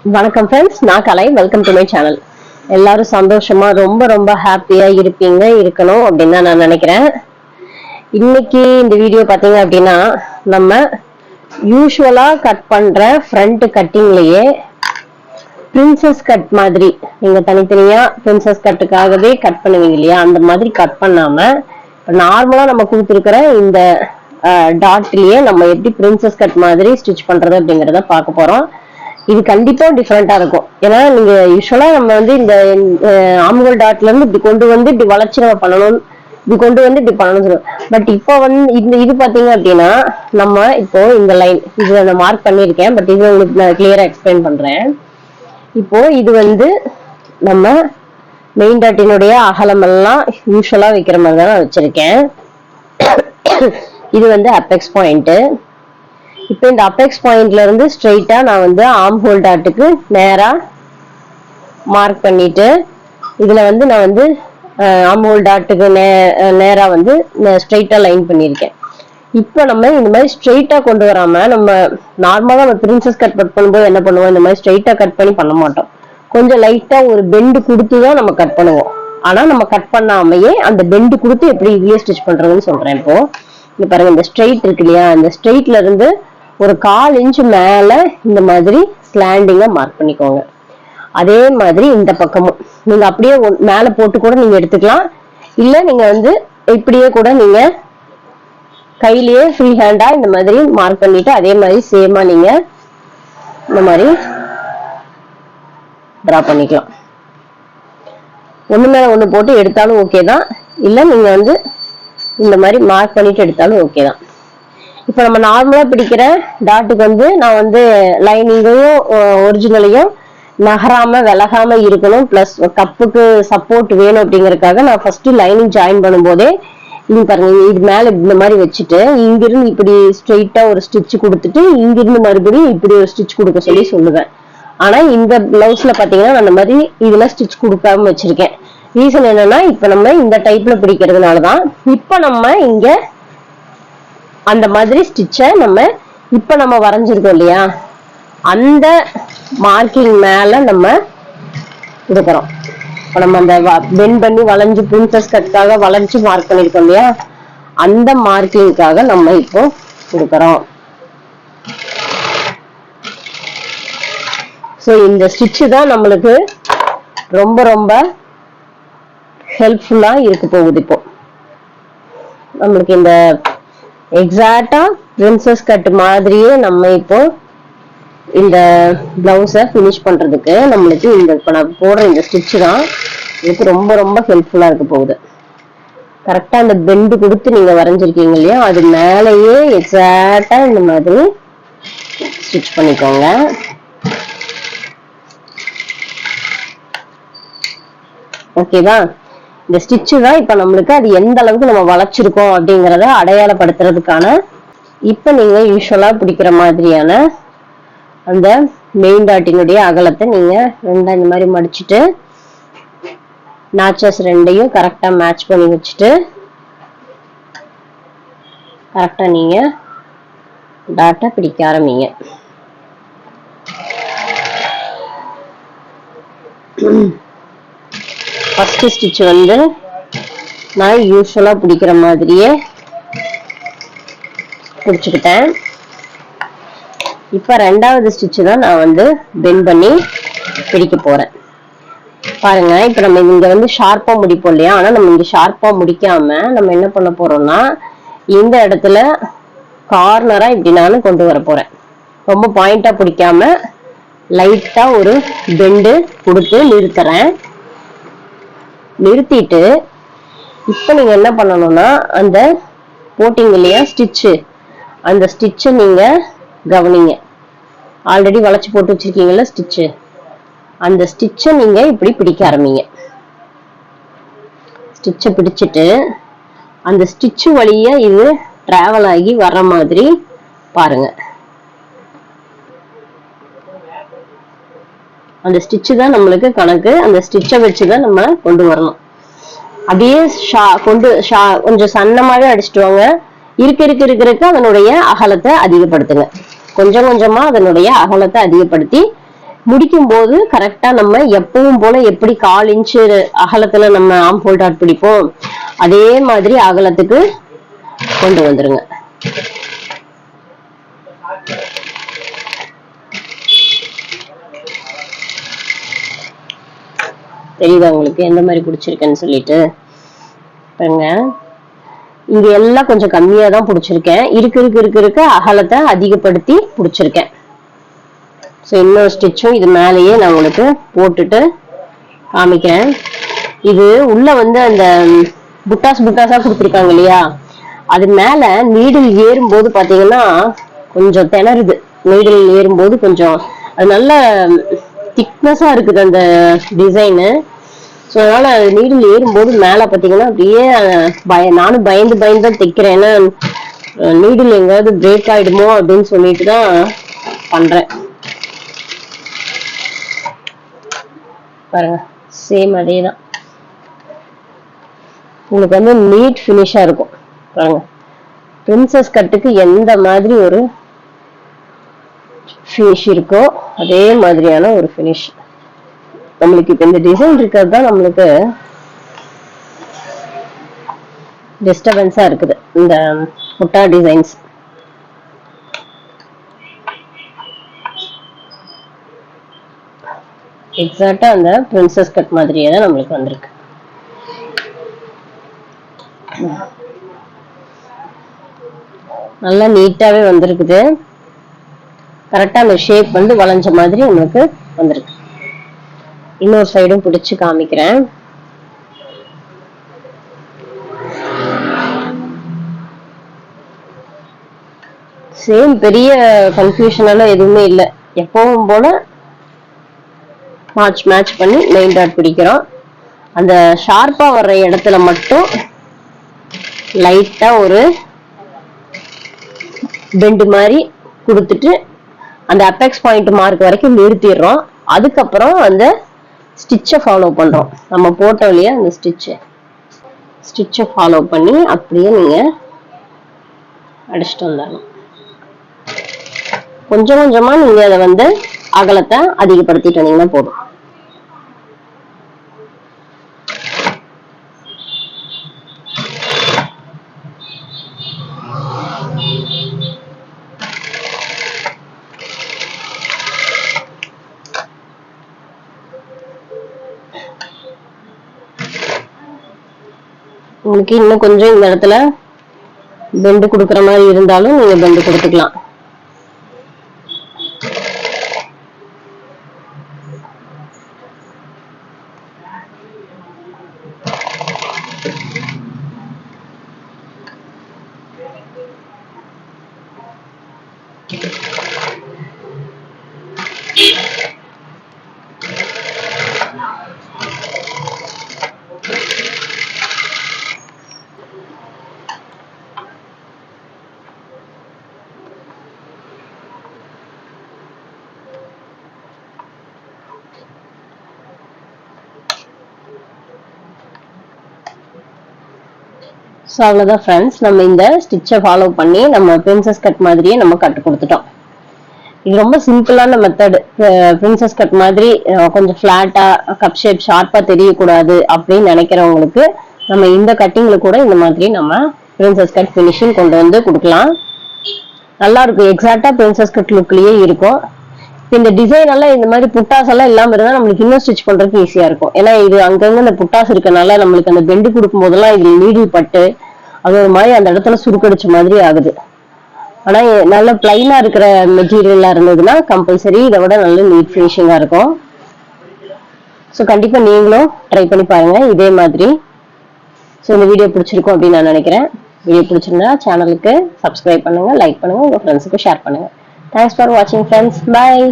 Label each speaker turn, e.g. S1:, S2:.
S1: வணக்கம் ஃப்ரெண்ட்ஸ், நான் Kalai. Welcome to my channel. எல்லாரும் சந்தோஷமா ரொம்ப ரொம்ப ஹாப்பியா இருக்கணும் அப்படின்னு தான் நான் நினைக்கிறேன். இன்னைக்கு இந்த வீடியோ பாத்தீங்க அப்படின்னா, நம்ம யூஸ்வலா கட் பண்ற ஃப்ரண்ட் கட்டிங்லயே பிரின்சஸ் கட் மாதிரி நீங்க தனித்தனியா பிரின்சஸ் கட்டுக்காகவே கட் பண்ணுவீங்க இல்லையா, அந்த மாதிரி கட் பண்ணாம நார்மலா நம்ம கொடுத்துருக்கிற இந்த டாட்லயே நம்ம எப்படி பிரின்சஸ் கட் மாதிரி ஸ்டிச் பண்றது அப்படிங்கறத பார்க்க போறோம். இது கண்டிப்பா டிஃபரெண்டா இருக்கும். ஏன்னா நீங்க யூஸ்வலா நம்ம வந்து இந்த ஆம்கோல் டாட்ல இருந்து இப்படி கொண்டு வந்து இப்படி வளைச்சு நம்ம பண்ணணும், இப்படி கொண்டு வந்து இப்படி பண்ணணும் சொல்லுவோம். பட் இப்போ வந்து இது பாத்தீங்க அப்படின்னா, நம்ம இப்போ இந்த லைன் இது நான் மார்க் பண்ணிருக்கேன். பட் இது உங்களுக்கு நான் கிளியரா எக்ஸ்பிளைன் பண்றேன். இப்போ இது வந்து நம்ம மெயின் டாட்டினுடைய அகலம் எல்லாம் யூஸ்வலா வைக்கிற மாதிரி தான் நான் வச்சிருக்கேன். இது வந்து அபெக்ஸ் பாயிண்ட். இப்போ இந்த அபெக்ஸ் பாயிண்ட்ல இருந்து ஸ்ட்ரெயிட்டா நான் வந்து ஆர்ம் ஹோல் டாட்டுக்கு நேரா மார்க் பண்ணிட்டு, இதுல வந்து நான் வந்து ஆர்ம் ஹோல் டாட்டுக்கு நேரா வந்து ஸ்ட்ரெயிட்டா லைன் பண்ணியிருக்கேன். இப்போ நம்ம இந்த மாதிரி ஸ்ட்ரெயிட்டா கொண்டு வராம, நம்ம நார்மலா நம்ம பிரின்சஸ் கட் பண்ணும்போது என்ன பண்ணுவோம், இந்த மாதிரி ஸ்ட்ரெயிட்டா கட் பண்ணி பண்ண மாட்டோம். கொஞ்சம் லைட்டா ஒரு பெண்டு கொடுத்துதான் நம்ம கட் பண்ணுவோம். ஆனா நம்ம கட் பண்ணாமையே அந்த பெண்டு கொடுத்து எப்படி ஈஸியா ஸ்டிச் பண்றதுன்னு சொல்றேன். இப்போ இங்க பாருங்க, இந்த ஸ்ட்ரெயிட் இருக்கு இல்லையா, இந்த ஸ்ட்ரெயிட்ல இருந்து ஒரு 1/4 இன்ச் மேல இந்த மாதிரி ஸ்லாண்டிங்கா மார்க் பண்ணிக்கோங்க. அதே மாதிரி இந்த பக்கமும் நீங்க அப்படியே மேல போட்டு கூட நீங்க எடுத்துக்கலாம். இல்ல நீங்க வந்து இப்படியே கூட நீங்க கையிலேயே ஃப்ரீ ஹேண்டா இந்த மாதிரி மார்க் பண்ணிட்டு அதே மாதிரி சேமா நீங்க இந்த மாதிரி டிரா பண்ணிக்கலாம். ஒண்ணு மேல ஒண்ணு போட்டு எடுத்தாலும் ஓகே தான், இல்ல நீங்க வந்து இந்த மாதிரி மார்க் பண்ணிட்டு எடுத்தாலும் ஓகே தான். இப்ப நம்ம நார்மலா பிடிக்கிற டாட்டுக்கு வந்து நான் வந்து லைனிங்கையும் ஒரிஜினலையும் நகராம விலகாம இருக்கணும், பிளஸ் கப்புக்கு சப்போர்ட் வேணும் அப்படிங்கறதுக்காக நான் ஃபர்ஸ்ட் லைனிங் ஜாயின் பண்ணும் போதே இது பாருங்க, இது மேல இந்த மாதிரி வச்சுட்டு இங்கிருந்து இப்படி ஸ்ட்ரெயிட்டா ஒரு ஸ்டிச் கொடுத்துட்டு இங்கிருந்து மறுபடியும் இப்படி ஒரு ஸ்டிச் கொடுக்க சொல்லுவேன். ஆனா இந்த பிளவுஸ்ல பாத்தீங்கன்னா நான் அந்த மாதிரி இதுல ஸ்டிச் கொடுக்காம வச்சிருக்கேன். ரீசன் என்னன்னா, இப்ப நம்ம இந்த டைப்ல பிடிக்கிறதுனாலதான். இப்ப நம்ம இங்க அந்த மாதிரி ஸ்டிச்ச நம்ம வரைஞ்சிருக்கோம் இல்லையா, அந்த மார்க்கிங் மேல நம்ம கொடுக்கறோம். இப்ப நம்ம அந்த பெண்ட் பண்ணி வளைஞ்சு பிரின்சஸ் கட்காக வளைஞ்சு மார்க் பண்ணிருக்கோம் இல்லையா, அந்த மார்க்கிங்காக நம்ம இப்போ கொடுக்கறோம். சோ இந்த ஸ்டிச் தான் நம்மளுக்கு ரொம்ப ரொம்ப ஹெல்ப்ஃபுல்லா இருக்க போகுது. இப்போ நம்மளுக்கு இந்த எக்ஸாக்டா பிரின்சஸ் கட் மாதிரியே நம்ம இப்போ இந்த பிளவுஸ பினிஷ் பண்றதுக்கு நம்மளுக்கு இந்த இப்ப நான் போடுற இந்த ஸ்டிச் தான் இதுக்கு ரொம்ப ரொம்ப ஹெல்ப்ஃபுல்லா இருக்க போகுது. கரெக்டா அந்த பெண்டு கொடுத்து நீங்க வரைஞ்சிருக்கீங்க இல்லையா, அது மேலேயே எக்ஸாக்டா இந்த மாதிரி ஸ்டிச் பண்ணிக்கோங்க. ஓகேவா? இந்த ஸ்டிச் தான் இப்ப நம்மளுக்கு அது எந்த அளவுக்கு நம்ம வளைச்சிருக்கோம் அப்படிங்கறத அடையாளப்படுத்துறதுக்கான. இப்ப நீங்க யூஸ்வலா பிடிக்கிற மாதிரியான அந்த மெயின் டாட்டினுடைய அகலத்தை நீங்க ரெண்டா இந்த மாதிரி மடிச்சுட்டு நாச்சஸ் ரெண்டையும் கரெக்டா மேட்ச் பண்ணி வச்சுட்டு கரெக்டா நீங்க டாட்டா பிடிக்க ஆரம்பிங்க. ஃபர்ஸ்ட் ஸ்டிச் வந்து நான் யூஸ்வலா பிடிக்கிற மாதிரியே பிடிச்சுக்கிட்டேன். இப்ப ரெண்டாவது ஸ்டிச் தான் நான் வந்து பெண்ட் பண்ணி பிடிக்க போறேன். பாருங்க, இப்ப நம்ம இங்க வந்து ஷார்ப்பா முடிப்போம் இல்லையா, ஆனா நம்ம இங்க ஷார்ப்பா முடிக்காம நம்ம என்ன பண்ண போறோம்னா, இந்த இடத்துல கார்னரா இப்படி நானும் கொண்டு வர போறேன். ரொம்ப பாயிண்டா பிடிக்காம லைட்டா ஒரு பெண்டு கொடுத்து நிறுத்துறேன். நிறுத்திட்டு இப்ப நீங்க என்ன பண்ணணும்னா, அந்த போட்டிங் இல்லையா ஸ்டிச்சு, அந்த ஸ்டிச்ச நீங்க கவனிங்க. ஆல்ரெடி வளைச்சு போட்டு வச்சிருக்கீங்கல்ல ஸ்டிச்சு, அந்த ஸ்டிச்ச நீங்க இப்படி பிடிக்க ஆரம்பிங்க. ஸ்டிச்ச பிடிச்சிட்டு அந்த ஸ்டிச்சு வழியா இது டிராவல் ஆகி வர்ற மாதிரி பாருங்க. அந்த ஸ்டிச் தான் நம்மளுக்கு கணக்கு. அந்த ஸ்டிச்சை வச்சுதான் நம்ம கொண்டு வரணும். அப்படியே கொஞ்சம் சன்னமாவே அடிச்சுட்டு வாங்க. இருக்கிறதுக்கு அதனுடைய அகலத்தை அதிகப்படுத்துங்க. கொஞ்சம் கொஞ்சமா அதனுடைய அகலத்தை அதிகப்படுத்தி முடிக்கும் போது கரெக்டா நம்ம எப்பவும் போல எப்படி 1/4 இன்ச்சு அகலத்துல நம்ம ஆம்ஹோல் டாட் பிடிப்போம் அதே மாதிரி அகலத்துக்கு கொண்டு வந்துருங்க. தெரியுதா உங்களுக்கு எந்த மாதிரி பிடிச்சிருக்கேன்னு சொல்லிட்டு பாருங்க. இங்க எல்லாம் கொஞ்சம் கம்மியா தான் பிடிச்சிருக்கேன். இருக்க அகலத்தை அதிகப்படுத்தி பிடிச்சிருக்கேன். இன்னொரு ஸ்டிச்சும் இது மேலேயே நான் உங்களுக்கு போட்டுட்டு காமிக்கிறேன். இது உள்ள வந்து அந்த புட்டாஸா கொடுத்துருக்காங்க இல்லையா, அது மேல நீடில் ஏறும்போது பாத்தீங்கன்னா கொஞ்சம் திணறுது. நீடில் ஏறும்போது கொஞ்சம் அது நல்ல திக்னஸா இருக்குது அந்த டிசைனு. ஸோ அதனால நீடில் ஏறும்போது மேல பாத்தீங்கன்னா அப்படியே நானும் பயந்து தான் தைக்கிறேன். ஏன்னா நீடில் எங்காவது பிரேக் ஆயிடுமோ அப்படின்னு சொல்லிட்டு தான் பண்றேன். பாருங்க சேம் அதேதான். உங்களுக்கு வந்து நீட் ஃபினிஷா இருக்கும். பாருங்க பிரின்சஸ் கட்டுக்கு எந்த மாதிரி ஒரு ஃபினிஷ் இருக்கோ அதே மாதிரியான ஒரு ஃபினிஷ். நம்மளுக்கு இப்ப இந்த டிசைன் இருக்கிறது தான் நம்மளுக்கு டிஸ்டர்பன்ஸா இருக்குது, இந்த புட்டா டிசைன்ஸ். எக்ஸாக்டா அந்த பிரின்சஸ் கட் மாதிரியே தான் நம்மளுக்கு வந்திருக்கு. நல்லா நீட்டாவே வந்திருக்குது. கரெக்டா அந்த ஷேப் வந்து வளைஞ்ச மாதிரி நம்மளுக்கு வந்திருக்கு. இன்னொரு சைடும் பிடிச்சு காமிக்கிறேன். சேம் பெரிய கன்ஃபியூஷன் எல்லாம் எதுவுமே இல்லை. எப்பவும் போல மேட்ச் பண்ணி மெயின் டாட் பிடிக்கிறோம். அந்த ஷார்ப்பா வர்ற இடத்துல மட்டும் லைட்டா ஒரு பெண்டு மாதிரி கொடுத்துட்டு அந்த அபெக்ஸ் பாயிண்ட் மார்க் வரைக்கும் நிறுத்திடுறோம். அதுக்கப்புறம் அந்த ஸ்டிச்சை ஃபாலோ பண்றோம். நம்ம போட்டோம் இல்லையா அந்த ஸ்டிச்சை ஃபாலோ பண்ணி அப்படியே நீங்க அடிச்சுட்டு வந்துடணும். கொஞ்சமா நீங்க அதை வந்து அகலத்தை அதிகப்படுத்திட்டு வந்தீங்கன்னா போதும். உங்களுக்கு இன்னும் கொஞ்சம் இந்த இடத்துல பெண்டு கொடுக்குற மாதிரி இருந்தாலும் நீங்க பெண்டு கொடுத்துக்கலாம். ஸோ அவ்வளோதான் ஃப்ரெண்ட்ஸ், நம்ம இந்த ஸ்டிச்சை ஃபாலோ பண்ணி நம்ம பிரின்சஸ் கட் மாதிரியே நம்ம கட்டு கொடுத்துட்டோம். இது ரொம்ப சிம்பிளான மெத்தட். பிரின்சஸ் கட் மாதிரி கொஞ்சம் ஃபிளாட்டா கப் ஷேப் ஷார்ப்பா தெரியக்கூடாது அப்படின்னு நினைக்கிறவங்களுக்கு நம்ம இந்த கட்டிங்ல கூட இந்த மாதிரி நம்ம பிரின்சஸ் கட் ஃபினிஷிங் கொண்டு வந்து கொடுக்கலாம். நல்லா இருக்கும். எக்ஸாக்டா பிரின்சஸ் கட் லுக்லயே இருக்கும். இந்த டிசைன் எல்லாம் இந்த மாதிரி புட்டாஸ் எல்லாம் இல்லாம இருந்தா நம்மளுக்கு இன்னும் ஸ்டிச் பண்றதுக்கு ஈஸியா இருக்கும். ஏன்னா இது அங்கங்க இந்த புட்டாஸ் இருக்கனால நம்மளுக்கு அந்த பெண்டு கொடுக்கும் போதெல்லாம் இது நீடில் பட்டு அது ஒரு மாதிரி அந்த இடத்துல சுருக்கடிச்ச மாதிரி ஆகுது. ஆனா நல்ல பிளைனா இருக்கிற மெட்டீரியலா இருந்ததுன்னா கம்பல்சரி இதை விட நல்ல நீட் ஃபினிஷிங்கா இருக்கும். ஸோ கண்டிப்பா நீங்களும் ட்ரை பண்ணி பாருங்க இதே மாதிரி. ஸோ இந்த வீடியோ பிடிச்சிருக்கும் அப்படின்னு நான் நினைக்கிறேன். வீடியோ பிடிச்சிருந்தா சேனலுக்கு சப்ஸ்கிரைப் பண்ணுங்க, லைக் பண்ணுங்க, உங்க ஃப்ரெண்ட்ஸுக்கு ஷேர் பண்ணுங்க. Thanks for watching friends. Bye.